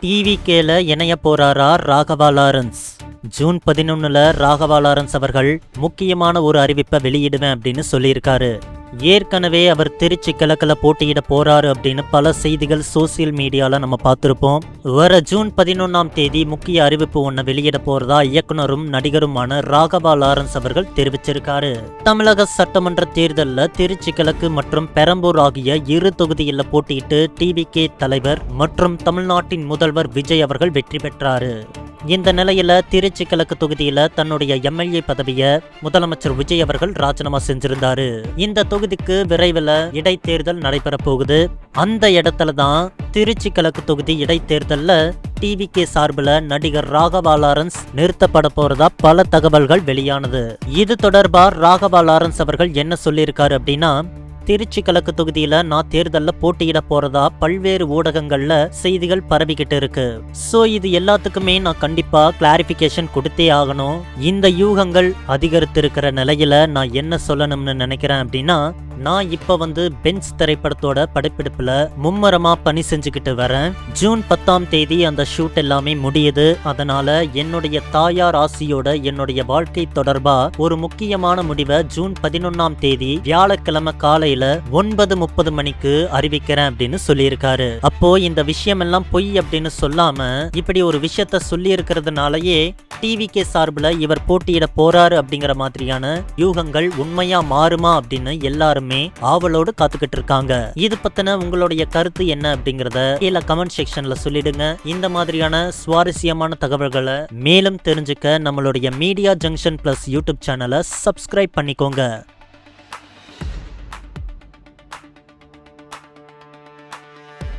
டிவிகேல இணைய போறாரா Raghava Lawrence. June 11ல ராகவா லாரன்ஸ் அவர்கள் முக்கியமான ஒரு அறிவிப்பை வெளியிடுவேன் அப்படின்னு சொல்லியிருக்காரு. ஏற்கனவே அவர் திருச்சி கிழக்கில் போட்டியிட போறாரு அப்படின்னு பல செய்திகள் சோசியல் மீடியால நம்ம பார்த்திருப்போம். வர ஜூன் 11ஆம் தேதி முக்கிய அறிவிப்பு ஒன்றை வெளியிட போறதா இயக்குனரும் நடிகருமான ராகவா லாரன்ஸ் அவர்கள் தெரிவிச்சிருக்காரு. தமிழக சட்டமன்ற தேர்தலில் திருச்சி கிழக்கு மற்றும் பெரம்பூர் ஆகிய இரு தொகுதியில் போட்டியிட்டு டிவிகே தலைவர் மற்றும் தமிழ்நாட்டின் முதல்வர் விஜய் அவர்கள் வெற்றி பெற்றாரு. இந்த நிலையில திருச்சி கிழக்கு தொகுதியில தன்னுடைய எம்எல்ஏ பதவியை முதலமைச்சர் விஜய் அவர்கள் ராஜினாமா செஞ்சிருந்தாரு. இந்த தொகுதிக்கு விரைவில் இடைத்தேர்தல் நடைபெற போகுது. அந்த இடத்துல தான் திருச்சி கிழக்கு தொகுதி இடைத்தேர்தல்ல டிவிகே சார்பில் நடிகர் ராகவா லாரன்ஸ் நிறுத்தப்பட போறதா பல தகவல்கள் வெளியானது. இது தொடர்பா ராகவா லாரன்ஸ் அவர்கள் என்ன சொல்லியிருக்காரு அப்படின்னா, திருச்சி கிழக்கு தொகுதியில நான் தேர்தலில் போட்டியிட போறதா பல்வேறு ஊடகங்கள்ல செய்திகள் பரவிக்கிட்டு இருக்கு. சோ இது எல்லாத்துக்குமே நான் கண்டிப்பா கிளாரிபிகேஷன் கொடுத்தே ஆகணும். இந்த யூகங்கள் அதிகரித்து இருக்கிற நிலையில நான் என்ன சொல்லணும்னு நினைக்கிறேன் அப்படின்னா, நான் இப்ப பென்ஸ் திரைப்படத்தோட படப்பிடிப்புல மும்மரமா பணி செஞ்சுக்கிட்டு வரேன். ஜூன் 10ஆம் தேதி அந்த ஷூட் எல்லாமே முடியுது. அதனால என்னுடைய தாயார் ஆசியோட என்னுடைய வாழ்க்கை தொடர்பா ஒரு முக்கியமான முடிவை ஜூன் 11ஆம் தேதி வியாழக்கிழமை காலையில 9:30 மணிக்கு அறிவிக்கிறேன் அப்படின்னு சொல்லியிருக்காரு. அப்போ இந்த விஷயம் எல்லாம் பொய் அப்படின்னு சொல்லாம இப்படி ஒரு விஷயத்த சொல்லி இருக்கிறதுனாலயே டிவிகே சார்பில் இவர் போட்டியிட போறாரு அப்படிங்கிற மாதிரியான யூகங்கள் உண்மையா மாறுமா அப்படின்னு எல்லாருமே ஆவலோடு காத்துக்கிட்டு இருக்காங்க. இது பத்தின உங்களுடைய கருத்து என்ன அப்படிங்கறத கீழே கமெண்ட் செக்ஷன்ல சொல்லிடுங்க. இந்த மாதிரியான சுவாரஸ்யமான தகவல்களை மேலும் தெரிஞ்சுக்க நம்மளுடைய மீடியா ஜங்ஷன் பிளஸ் யூடியூப் சேனலை சப்ஸ்கிரைப் பண்ணிக்கோங்க.